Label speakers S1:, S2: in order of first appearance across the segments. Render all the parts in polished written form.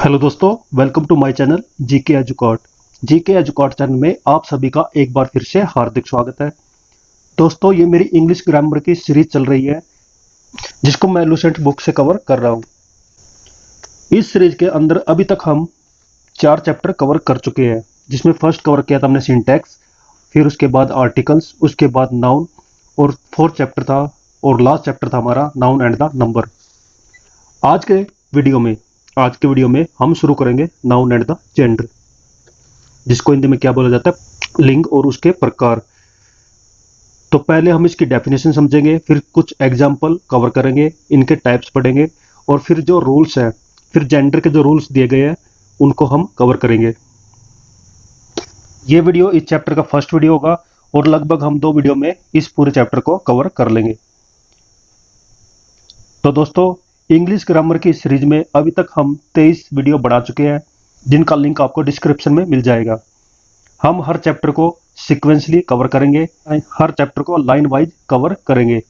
S1: Hello दोस्तों, welcome to my channel GK Educot. GK Educot channel में आप सभी का एक बार फिर से हार्दिक स्वागत है। दोस्तों, ये मेरी इंग्लिश ग्रामर की सीरीज चल रही है जिसको मैं लुसेंट बुक से कवर कर रहा हूँ। इस सीरीज के अंदर अभी तक हम 4 चैप्टर कवर कर चुके हैं, जिसमें फर्स्ट कवर किया था हमने सिंटैक्स, फिर उसके बाद आर्टिकल्स, उसके बाद नाउन और फोर्थ चैप्टर था और लास्ट चैप्टर था हमारा नाउन एंड द नंबर। आज के वीडियो में हम शुरू करेंगे नाउन एंड द जेंडर, जिसको हिंदी में क्या बोला जाता है, लिंग और उसके प्रकार। तो पहले हम इसकी डेफिनेशन समझेंगे, फिर कुछ एग्जाम्पल कवर करेंगे, इनके टाइप्स पढ़ेंगे और फिर जो रूल्स हैं, फिर जेंडर के जो रूल्स दिए गए हैं उनको हम कवर करेंगे। ये वीडियो इस चैप्टर का फर्स्ट वीडियो होगा और लगभग हम 2 वीडियो में इस पूरे चैप्टर को कवर कर लेंगे। तो दोस्तों, इंग्लिश ग्रामर की सीरीज में अभी तक हम 23 वीडियो बना चुके हैं, जिनका लिंक आपको डिस्क्रिप्शन में मिल जाएगा। हम हर चैप्टर को सीक्वेंसली कवर करेंगे, हर चैप्टर को लाइन वाइज कवर करेंगे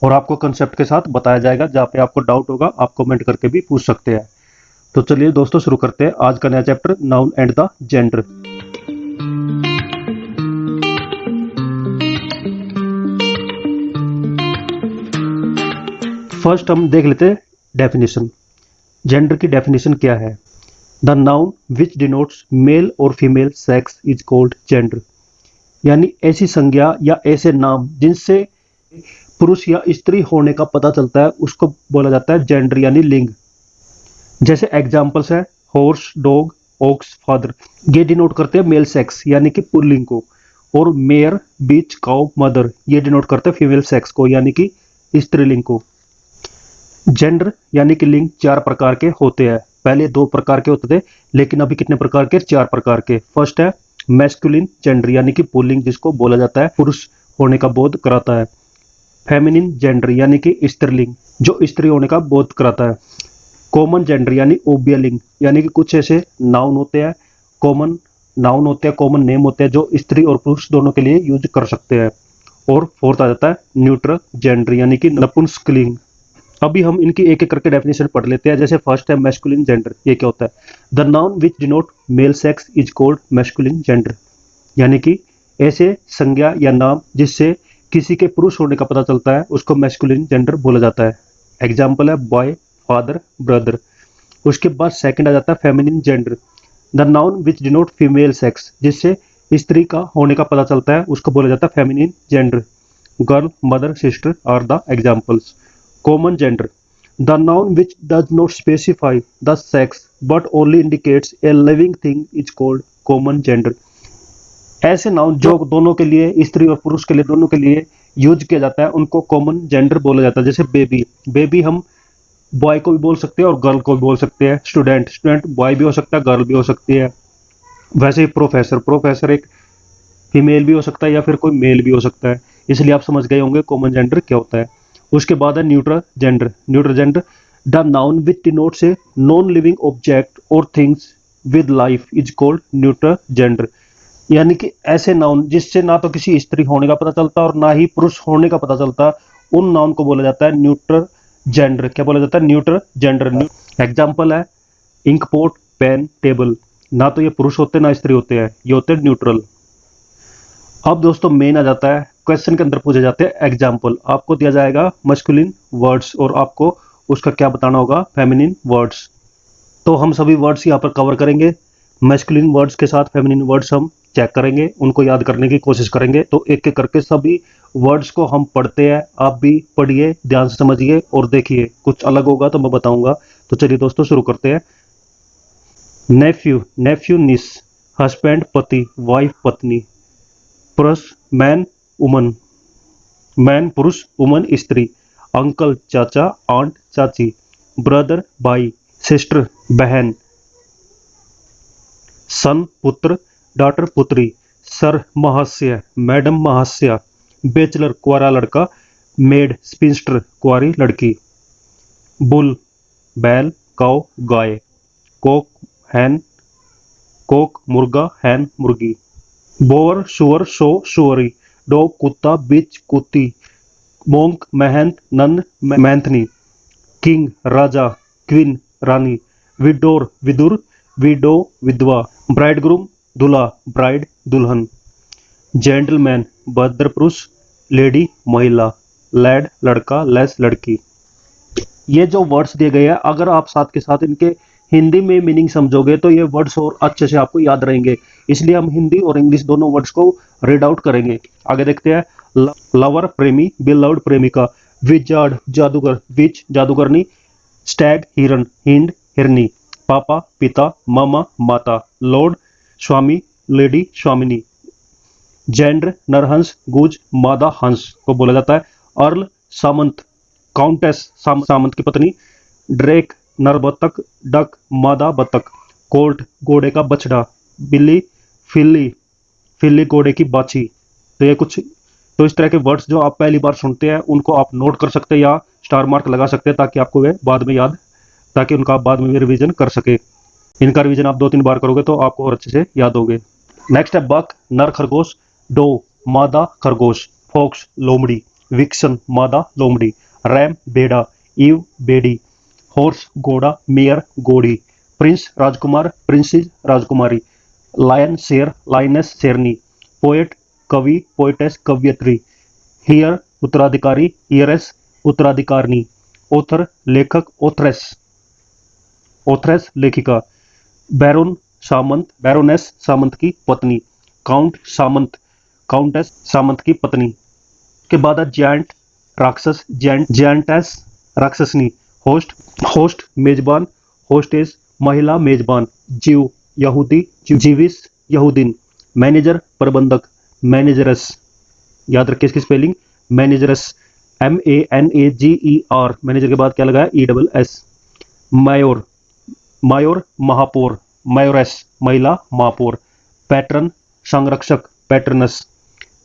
S1: और आपको कंसेप्ट के साथ बताया जाएगा। जहाँ पे आपको डाउट होगा आप कमेंट करके भी पूछ सकते हैं। तो चलिए दोस्तों, शुरू करते हैं आज का नया chapter, noun and the gender. First हम देख लेते हैं डेफिनेशन। जेंडर की डेफिनेशन क्या है? The noun which denotes male और female sex is called gender. यानी ऐसी संज्ञा या ऐसे नाम जिनसे पुरुष या स्त्री होने का पता चलता है उसको बोला जाता है जेंडर यानी लिंग। जैसे एग्जांपल्स है हॉर्स, डॉग, ऑक्स, फादर। ये डिनोट करते हैं मेल सेक्स यानी कि पुल्लिंग को, और मेयर, बीच, काउ, मदर ये डिनोट करते हैं फीमेल सेक्स को यानी कि स्त्रीलिंग को। जेंडर यानी कि लिंग 4 प्रकार के होते हैं। पहले 2 प्रकार के होते थे, लेकिन अभी कितने प्रकार के? 4 प्रकार के। फर्स्ट है मैस्कुलिन जेंडर यानी कि पुल्लिंग, जिसको बोला जाता है पुरुष होने का बोध कराता है। फेमिनिन जेंडर यानी कि स्त्रीलिंग, जो स्त्री होने का बोध कराता है। कॉमन जेंडर यानी ओबियलिंग, यानी कि कुछ ऐसे नाउन होते हैं, कॉमन नाउन होते हैं, कॉमन नेम होते हैं जो स्त्री और पुरुष दोनों के लिए यूज कर सकते हैं। और फोर्थ आ जाता है न्यूट्रल जेंडर यानी कि नपुंसकलिंग। अभी हम इनकी एक एक करके डेफिनेशन पढ़ लेते हैं। जैसे फर्स्ट है मैस्कुलिन जेंडर। ये क्या होता है? The noun which denote male sex is called masculine gender. यानी कि ऐसे संज्ञा या नाम जिससे किसी के पुरुष होने का पता चलता है उसको मैस्कुलिन जेंडर बोला जाता है। एग्जाम्पल है बॉय, फादर, ब्रदर। उसके बाद सेकंड आ जाता है feminine gender. The noun which denote female sex, जिससे स्त्री का होने का पता चलता है उसको बोला जाता है feminine gender. Girl, mother, sister are the examples. Common gender. The noun which does not specify the sex but only indicates a living thing is called common gender. ऐसे नाउन जो दोनों के लिए, स्त्री और पुरुष के लिए, दोनों के लिए यूज किया जाता है उनको कॉमन जेंडर बोला जाता है। जैसे बेबी, बेबी हम बॉय को भी बोल सकते हैं और गर्ल को भी बोल सकते हैं। स्टूडेंट, स्टूडेंट बॉय भी हो सकता है, गर्ल भी हो सकती है। वैसे ही प्रोफेसर, प्रोफेसर एक फीमेल भी हो सकता है या फिर कोई मेल भी हो सकता है। इसलिए आप समझ गए होंगे कॉमन जेंडर क्या होता है। उसके बाद है neutral gender. Neutral gender, the noun which denotes a non living object और things with life is called neutral gender. यानी कि ऐसे नाउन जिससे ना तो किसी स्त्री होने का पता चलता और ना ही पुरुष होने का पता चलता, उन नाउन को बोला जाता है न्यूट्रल जेंडर। क्या बोला जाता है? Neutral gender. एग्जाम्पल है इंकपोट, पेन, टेबल। ना तो ये पुरुष होते ना स्त्री होते हैं, ये होते हैं न्यूट्रल। अब दोस्तों मेन आ जाता है, क्वेश्चन के अंदर पूछे जाते हैं एग्जाम्पल। आपको दिया जाएगा मस्कुलिन वर्ड्स और आपको उसका क्या बताना होगा? Feminine words. तो हम सभी वर्ड्स यहाँ पर कवर करेंगे। मस्कुलिन वर्ड्स के साथ फेमिनिन वर्ड्स हम चेक करेंगे, उनको याद करने की कोशिश करेंगे। तो एक एक करके सभी वर्ड्स को हम पढ़ते हैं। आप भी पढ़िए, ध्यान से समझिए और देखिए, कुछ अलग होगा तो मैं बताऊंगा। तो चलिए दोस्तों शुरू करते हैं। नेफ्यू, नेफ्यू निस। हस्बैंड पति, वाइफ पत्नी। पुरुष मैन, वुमन, मैन पुरुष, वुमन स्त्री। अंकल चाचा, आंट चाची। ब्रदर भाई, सिस्टर बहन। सन पुत्र, डॉटर पुत्री। सर महाशय, मैडम महाशया। बैचलर कुंवारा लड़का। मेड स्पिंस्टर कुंवारी लड़की। बुल बैल, काउ गाय। कोक हैन, कोक मुर्गा, हैन मुर्गी। बोर सुअर, शो सुअरी। डॉग कुत्ता, बिच कुत्ती। मोंक महंत, नन मैंथनी। किंग राजा, क्वीन रानी। विडोर विदुर, विडो विधवा, ब्राइडग्रूम दूल्हा, ब्राइड दुल्हन, जेंटलमैन भद्र पुरुष, लेडी महिला, लैड लड़का, लेस लड़की। ये जो वर्ड्स दिए गए हैं अगर आप साथ के साथ इनके हिंदी में मीनिंग समझोगे तो ये वर्ड्स और अच्छे से आपको याद रहेंगे, इसलिए हम हिंदी और इंग्लिश दोनों वर्ड्स को रीड आउट करेंगे। आगे देखते हैं, लवर प्रेमी, बिलव्ड प्रेमिका, विजार्ड जादूगर, विच जादूगरनी, स्टैग हिरन, हिंड हिरनी, पापा पिता, मामा माता, लॉर्ड स्वामी, लेडी स्वामिनी, जेंडर नरहंस, गुज मादा हंस को बोला जाता है, अर्ल सामंत, काउंटेस सामंत की पत्नी, ड्रेक नर बतख, डक मादा बतख, कोल्ट घोड़े का बछड़ा, बिल्ली फिल्ली, फिल्ली घोड़े की बाछी। तो ये कुछ तो इस तरह के वर्ड्स जो आप पहली बार सुनते हैं उनको आप नोट कर सकते हैं या स्टार मार्क लगा सकते हैं ताकि आपको वे बाद में याद, ताकि उनका आप बाद में भी रिवीजन कर सके। इनका रिवीजन आप 2-3 बार करोगे तो आपको और अच्छे से याद होगे। नेक्स्ट है बक नर खरगोश, डो मादा खरगोश, फॉक्स लोमड़ी, विक्सन मादा लोमड़ी, रैम बेड़ा, ईव बेड़ी, हॉर्स घोड़ा, मेयर घोड़ी, प्रिंस राजकुमार, प्रिंसेस राजकुमारी, लायन शेर, लायनेस शेरनी, पोएट कवि, पोएटेस कवयित्री, हियर उत्तराधिकारी, हियरेस उत्तराधिकारनी, ऑथर लेखक, ऑथरेस ऑथरेस लेखिका, बैरोन सामंत, बैरोनेस सामंत की पत्नी, काउंट सामंत, काउंटेस सामंत की पत्नी। के बाद है जायंट राक्षस, जायंटेस राक्षसनी, होस्ट होस्ट मेजबान, होस्टेस महिला मेजबान, जीव यहूदी, जीविस यहूदीन, मैनेजर प्रबंधक, मैनेजरस, याद रखिए इसकी स्पेलिंग मैनेजरस, MANAGER, मैनेजर के बाद क्या लगा है ESS, मायोर मायोर महापौर, मायोरेस महिला महापौर, पैटर्न संरक्षक, पैटर्नस,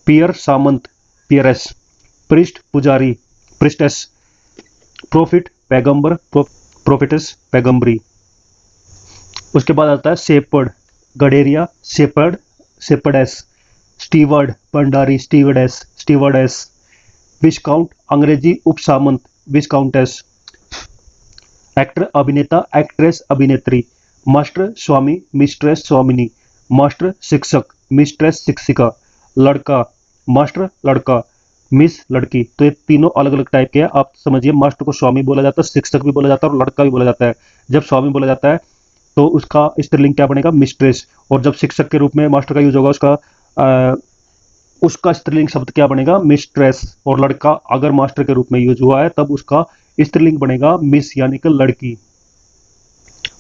S1: पियर सामंत, पियरेस, प्रिस्ट पुजारी, प्रिस्टेस, प्रोफिट पैगंबर, प्रोफिटस पैगंबरी। उसके बाद आता है शेपर्ड गडेरिया, शेपर्ड शेपर्डेस, स्टीवर्ड भंडारी, स्टीवर्डेस स्टीवर्डेस, विस्काउंट अंग्रेजी उपसामंत, विस्काउंटेस, एक्टर अभिनेता, एक्ट्रेस अभिनेत्री, मास्टर स्वामी, मिस्ट्रेस स्वामिनी, मास्टर शिक्षक, मिस्ट्रेस शिक्षिका, लड़का मास्टर लड़का, मिस लड़की। तो ये तीनों अलग अलग टाइप के हैं, आप समझिए। मास्टर को स्वामी बोला जाता है, शिक्षक भी बोला जाता है और लड़का भी बोला जाता है। जब स्वामी बोला जाता है तो उसका स्त्रीलिंग क्या बनेगा, मिस्ट्रेस, और जब शिक्षक के रूप में मास्टर का यूज होगा उसका स्त्रीलिंग शब्द क्या बनेगा, मिस्ट्रेस, और लड़का अगर मास्टर के रूप में यूज हुआ है तब उसका स्त्रीलिंग बनेगा मिस यानी कि लड़की।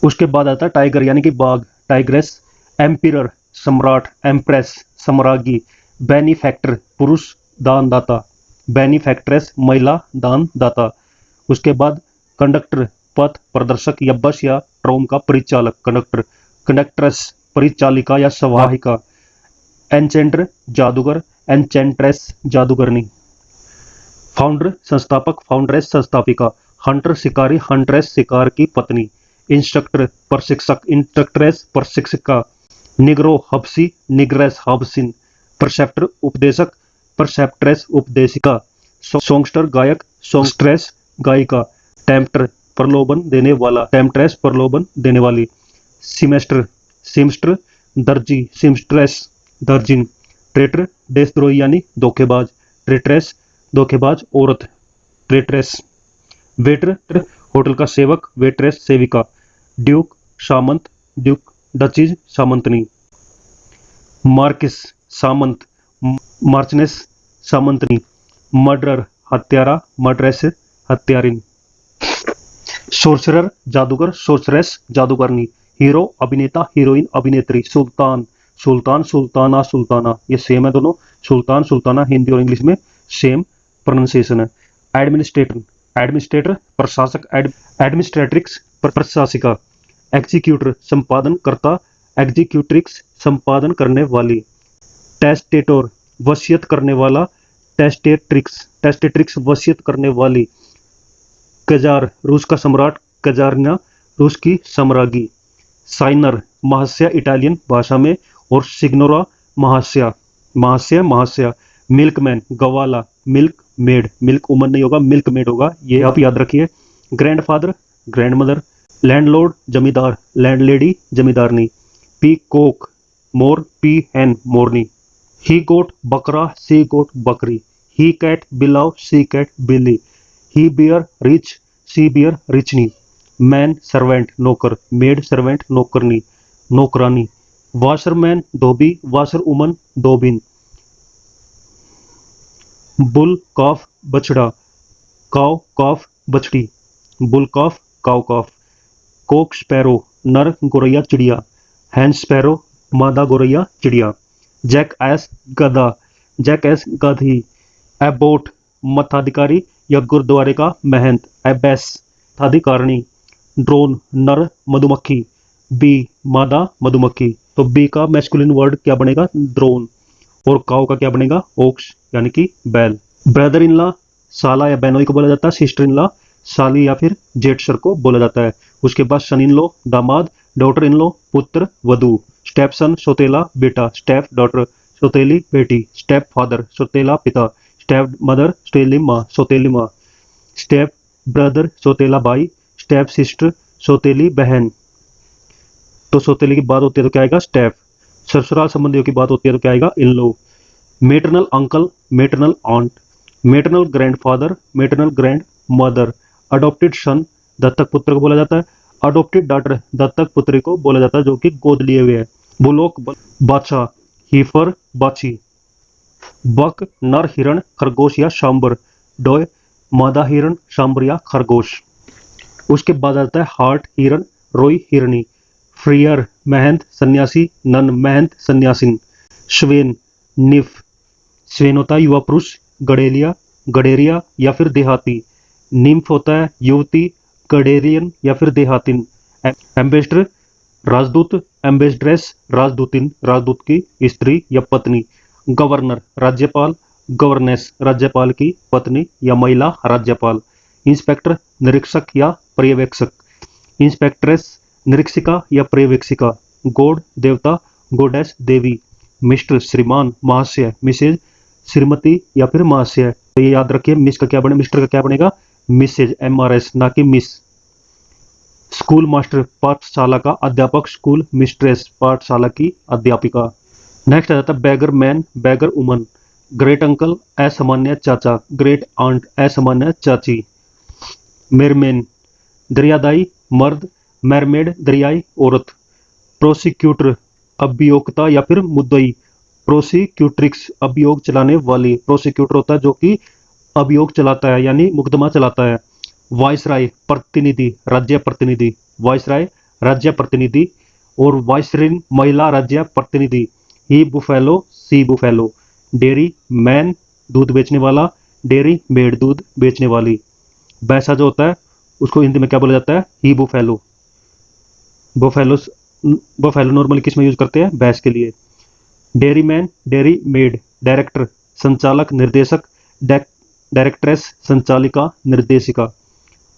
S1: उसके बाद आता है टाइगर यानी कि बाघ, टाइग्रेस, एम्पिरर सम्राट, एम्प्रेस सम्राज्ञी, बेनिफैक्टर पुरुष दानदाता, बेनिफैक्ट्रेस महिला दानदाता। उसके बाद कंडक्टर पथ प्रदर्शक या बस या ट्रोन का परिचालक, कंडक्टर, कंडक्ट्रेस परिचालिका या सवाहिका, एनचेंटर जादूगर, एनचेंट्रेस जादूगरनी, फाउंडर संस्थापक, फाउंड्रेस संस्थापिका, हंटर शिकारी, हंट्रेस शिकार की पत्नी, इंस्ट्रक्टर प्रशिक्षक, इंस्ट्रक्ट्रेस प्रशिक्षिका, निग्रो हबसी, निग्रेस हबसिन, परसेप्टर उपदेशक, परसेप्ट्रेस उपदेशिका, सॉन्गस्टर गायक, सॉन्गस्ट्रेस गायिका, टेम्पटर प्रलोभन देने वाला, टेम्पट्रेस प्रलोभन देने वाली, सिमेस्टर सिमस्टर दर्जी, सिमस्ट्रेस दर्जिन, ट्रेटर देशद्रोही यानी धोखेबाज, ट्रेट्रेस धोखेबाज औरत, ट्रेट्रेस, वेटर होटल का सेवक, वेट्रेस सेविका, ड्यूक सामंत, ड्यूक डचीज सामंतनी, मार्किस सामंत, मार्चनेस सामंतनी, मर्डरर हत्यारा, मर्डरेस हत्यारिन, सोर्सरर जादूगर, सोर्सरेस जादूगरनी, हीरो अभिनेता, हीरोइन अभिनेत्री, सुल्तान सुल्तान, सुल्ताना सुल्ताना, ये सेम है दोनों, सुल्तान सुल्ताना हिंदी और इंग्लिश में सेम प्रोनाउंसिएशन है। एडमिनिस्ट्रेटर एडमिनिस्ट्रेटर प्रशासक, एडमिनिस्ट्रेट्रिक्स प्रशासिका, एग्जीक्यूटर संपादन करता, एग्जीक्यूट्रिक्स संपादन करने वाली, टेस्टेटोर वसीयत करने वाला, टेस्टेट्रिक्स टेस्टेट्रिक्स वसीयत करने वाली, कजार रूस का सम्राट, कजारना रूस की सम्राज्ञी, साइनर महास्य इटालियन भाषा में, और सिग्नोरा महास्य महास्य महास्य, मिल्कमैन गवाला, मिल्क मेड, मिल्क उमन नहीं होगा मिल्क मेड होगा, ये आप याद रखिए। ग्रैंडफादर ग्रैंडमदर, लैंडलॉर्ड जमींदार, लैंडलेडी जमींदारनी। पी कोक मोर, पी हैन मोरनी। ही गोट बकरा, सी गोट बकरी। ही कैट बिलाव, सी कैट बिल्ली। ही बियर रिच, सी बियर रिचनी। मैन सर्वेंट नौकर, मेड सर्वेंट नौकरनी नौकरानी। वाशरमैन धोबी, वाशर उमन धोबिन। बुल कॉफ बछड़ा, काव कॉफ बछड़ी। बुल कॉफ काव कॉफ। कोक स्पैरो नर गोरैया चिड़िया। हैन स्पैरो मादा गोरैया चिड़िया। जैक एस गधा, जैक एस गधी। एबोट मताधिकारी या गुरुद्वारे का महंत। एबेस मताधिकारिणी। ड्रोन नर मधुमक्खी। बी मादा मधुमक्खी। तो बी का मैस्कुलिन वर्ड क्या बनेगा? ड्रोन। और काउ का क्या बनेगा? ओक्स यानी कि बैल। ब्रदर इन लॉ साला या बहनोई को बोला जाता है। सिस्टर इन लॉ साली या फिर जेठ सर को बोला जाता है। उसके बाद सन इन लॉ दामाद। डॉटर इन लॉ पुत्र वधु। स्टेप सन सौतेला बेटा। स्टेप डॉटर सौतेली बेटी। स्टेप फादर सौतेला पिता। स्टेप मदर सौतेली माँ, सौतेली माँ। स्टेप ब्रदर सौतेला भाई। स्टेप सिस्टर सौतेली बहन। तो सौतेली की बात होती है तो क्या आएगा? स्टेप। ससुराल संबंधियों की बात होती है तो क्या आएगा? In law. Maternal uncle, maternal aunt. Maternal grandfather, maternal grand mother. Adopted son दत्तक पुत्र को बोला जाता है। अडॉप्टेड डॉटर दत्तक पुत्री को बोला जाता है जो कि गोद लिए हुए है। बुलोक बादशाह। हीफर बाछी। बक नर हिरण खरगोश या सांबर। डॉय मादा हिरण सांबर या खरगोश। उसके बाद आता है हार्ट हिरण रोई हिरणी। फ्रियर महंत सन्यासी नन महंत सन्यासिन। स्वेन निफ स्वेन होता है युवा पुरुष। गडेलिया गडेरिया या फिर देहाती। निम्फ होता है युवती गडेरियन या फिर देहातिन। एम्बेसडर राजदूत। एम्बेसड्रेस राजदूतिन राजदूत की स्त्री या पत्नी। गवर्नर राज्यपाल। गवर्नेस राज्यपाल की पत्नी या महिला राज्यपाल। इंस्पेक्टर निरीक्षक या पर्यवेक्षक। इंस्पेक्ट्रेस निरीक्षिका या पर्यवेक्षिका। गॉड देवता। गोडेस देवी। मिस्टर श्रीमान महाशय। मिसेज श्रीमती या फिर महाशय। तो ये याद रखिए मिस का क्या बने मिस्टर का क्या बनेगा? मिसेज MRS ना कि मिस। स्कूल मास्टर पाठशाला का अध्यापक। स्कूल मिस्ट्रेस पाठशाला की अध्यापिका। नेक्स्ट आ जाता है beggar man beggar woman. Great uncle असामान्य चाचा। ग्रेट आंट असामान्य चाची। मेरमेन दरियादाई मर्द। मैरमेड दरियाई औरत। प्रोसिक्यूटर अभियोक्ता या फिर मुद्दई। प्रोसिक्यूट्रिक्स अभियोग चलाने वाली। प्रोसिक्यूटर होता है जो कि अभियोग चलाता है यानी मुकदमा चलाता है। वाइसराय प्रतिनिधि राज्य प्रतिनिधि। वाइसराय राज्य प्रतिनिधि। और वाइसरिन महिला राज्य प्रतिनिधि। ही बुफेलो सी बुफेलो। डेयरी मैन दूध बेचने वाला। डेयरी मेड दूध बेचने वाली। भैंसा जो होता है उसको हिंदी में क्या बोला जाता है? ही बुफेलो। बुफेलो बुफेलो नॉर्मली किस में यूज करते हैं? भैंस के लिए। Dairy man dairy made. Director संचालक निर्देशक। डायरेक्ट्रेस संचालिका निर्देशिका।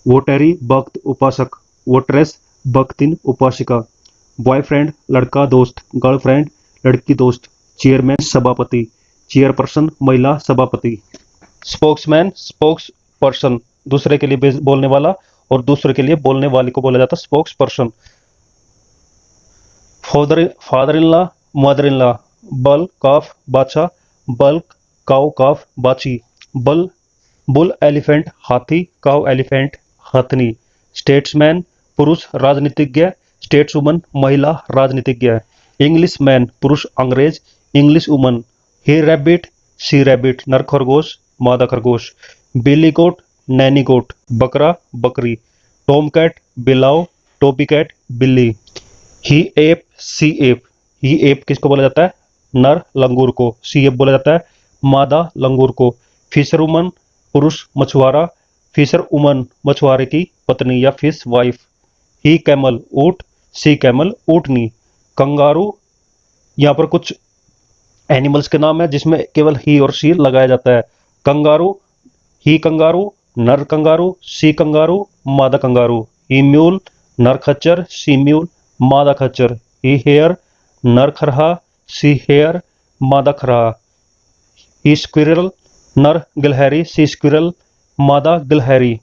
S1: वोटेरी भक्त उपासक। वोट्रेस भक्तिन उपासिका। बॉयफ्रेंड लड़का दोस्त। गर्लफ्रेंड लड़की दोस्त। चेयरमैन सभापति। चेयरपर्सन महिला सभापति। स्पोक्समैन स्पोक्स पर्सन दूसरे के लिए बोलने वाला और दूसरे के लिए बोलने वाली को बोला जाता है spokes person. Father in law mother in law. Bull calf बादशाह। बल्क काउ काफ बाछी। बुल एलिफेंट हाथी। काउ एलिफेंट हथनी। स्टेट्समैन पुरुष राजनीतिज्ञ। स्टेट्सवुमन महिला राजनीतिज्ञ। इंग्लिश मैन पुरुष अंग्रेज। English woman. He rabbit she rabbit नर खरगोश मादा खरगोश। बिली गोट नैनी गोट बकरा बकरी। टॉम कैट बिलाव। टोपी कैट बिल्ली। He ape she ape. He ape किसको बोला जाता है? नर लंगूर को। सी एप बोला जाता है मादा लंगूर को। फिशर वुमन पुरुष मछुआरा। फिशर वुमन मछुआरे की पत्नी या फिश वाइफ। ही कैमल ऊंट। सी कैमल ऊंटनी। कंगारू यहाँ पर कुछ एनिमल्स के नाम है जिसमें केवल ही और सी लगाया जाता है। कंगारू ही कंगारू नर कंगारू। सी कंगारू मादा कंगारू। ही म्यूल नर खच्चर। सी म्यूल मादा खच्चर। ही हेयर नर खरहा। सी हेयर मादा खरहा। ही स्क्विरल नर गिलहरी। सी स्क्विरल मादा गिलहरी।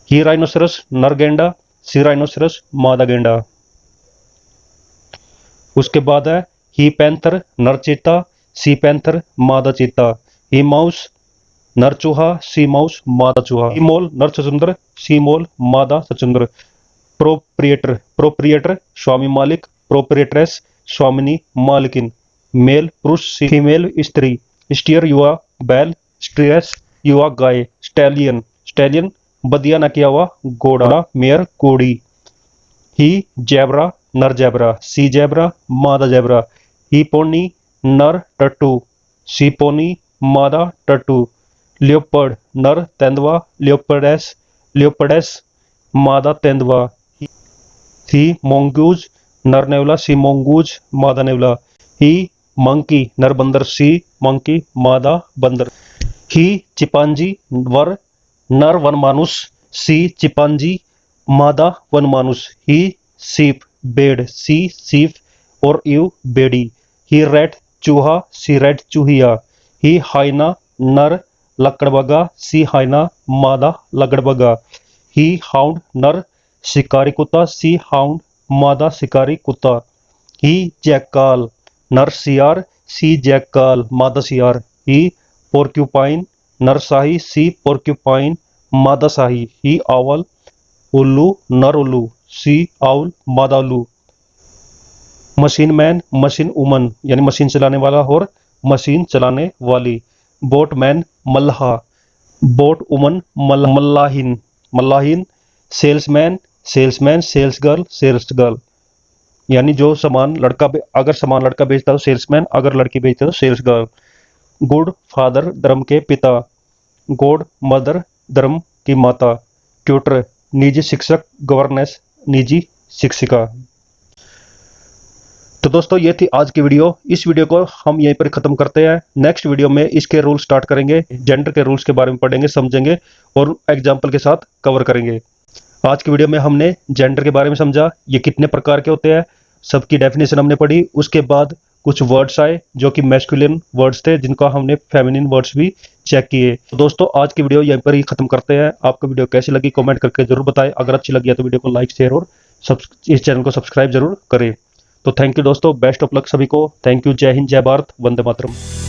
S1: ही राइनोसरस नर गेंडा। सी राइनोसरस मादा गेंडा। उसके बाद है ही पैंथर नर चीता, सी पैंथर मादा चीता। ही माउस नर चूहा, सी माउस मादा चूहा। ही मोल नर चचुंदर, सी मोल मादा चचुंदर। प्रोप्रिएटर प्रोप्रिएटर स्वामी मालिक, प्रोप्रिएट्रेस स्वामिनी मालिकिन। मेल पुरुष, फीमेल स्त्री। स्टीयर युवा बैल, स्ट्रेस युवा गाय। स्टैलियन स्टैलियन बदिया न किया हुआ घोड़ा, मेयर घोड़ी। ही जैबरा नर जैबरा, सी जैबरा मादा जैबरा। ही पोनी नर टट्टू, सी पोनी मादा टट्टू। लियोपर्ड नर तेंदुआ, लियोपर्डेस मादा तेंदुआ। ही मोंगूज नर नेवला, सी मोंगूज मादा नेवला। ही मंकी नर बंदर, सी मंकी मादा बंदर। ही चिंपांजी वर नर वन मानुस, सी चिंपांजी मादा वन मानुस। ही सीप बेड, सी सीप और यू बेड़ी। ही रैट चूहा, सी रैट चूहिया। ही हाइना नर लकड़बग्गा, सी हाइना मादा लकड़बग्गा। ही हाउंड नर शिकारी कुत्ता, सी हाउंड मादा शिकारी कुत्ता। ही जैकाल नर सियार, सी जैकाल मादा सियार। ही पोर्क्यूपाइन नर शाही, सी पोर्क्यूपाइन मादा शाही। ही आउल उल्लू नर उल्लू, सी आउल मादा उल्लू। मशीन मैन मशीन वुमन यानी मशीन चलाने वाला और मशीन चलाने वाली। बोट मैन मल्लाह, बोट वुमन मल्लाहिन मल्लाहिन। सेल्समैन सेल्समैन, सेल्स गर्ल यानी जो सामान लड़का अगर सामान लड़का बेचता है तो सेल्समैन, अगर लड़की बेचता है तो सेल्स गर्ल। गुड फादर धर्म के पिता, गॉड मदर धर्म की माता। ट्यूटर निजी शिक्षक, गवर्नेंस निजी शिक्षिका। तो दोस्तों ये थी आज की वीडियो। इस वीडियो को हम यहीं पर खत्म करते हैं। नेक्स्ट वीडियो में इसके रूल स्टार्ट करेंगे, जेंडर के रूल्स के बारे में पढ़ेंगे, समझेंगे और एग्जाम्पल के साथ कवर करेंगे। आज की वीडियो में हमने जेंडर के बारे में समझा, ये कितने प्रकार के होते हैं, सबकी डेफिनेशन हमने पढ़ी। उसके बाद कुछ वर्ड्स आए जो कि मैस्कुलिन वर्ड्स थे, जिनका हमने फेमिनिन वर्ड्स भी चेक किए। तो दोस्तों आज की वीडियो यहीं पर ही खत्म करते हैं। आपको वीडियो कैसी लगी कमेंट करके जरूर बताएं। अगर अच्छी लगी है तो वीडियो को लाइक शेयर और इस चैनल को सब्सक्राइब जरूर करें। तो थैंक यू दोस्तों, बेस्ट ऑफ लक सभी को। थैंक यू, जय हिंद, जय भारत, वंदे मातरम।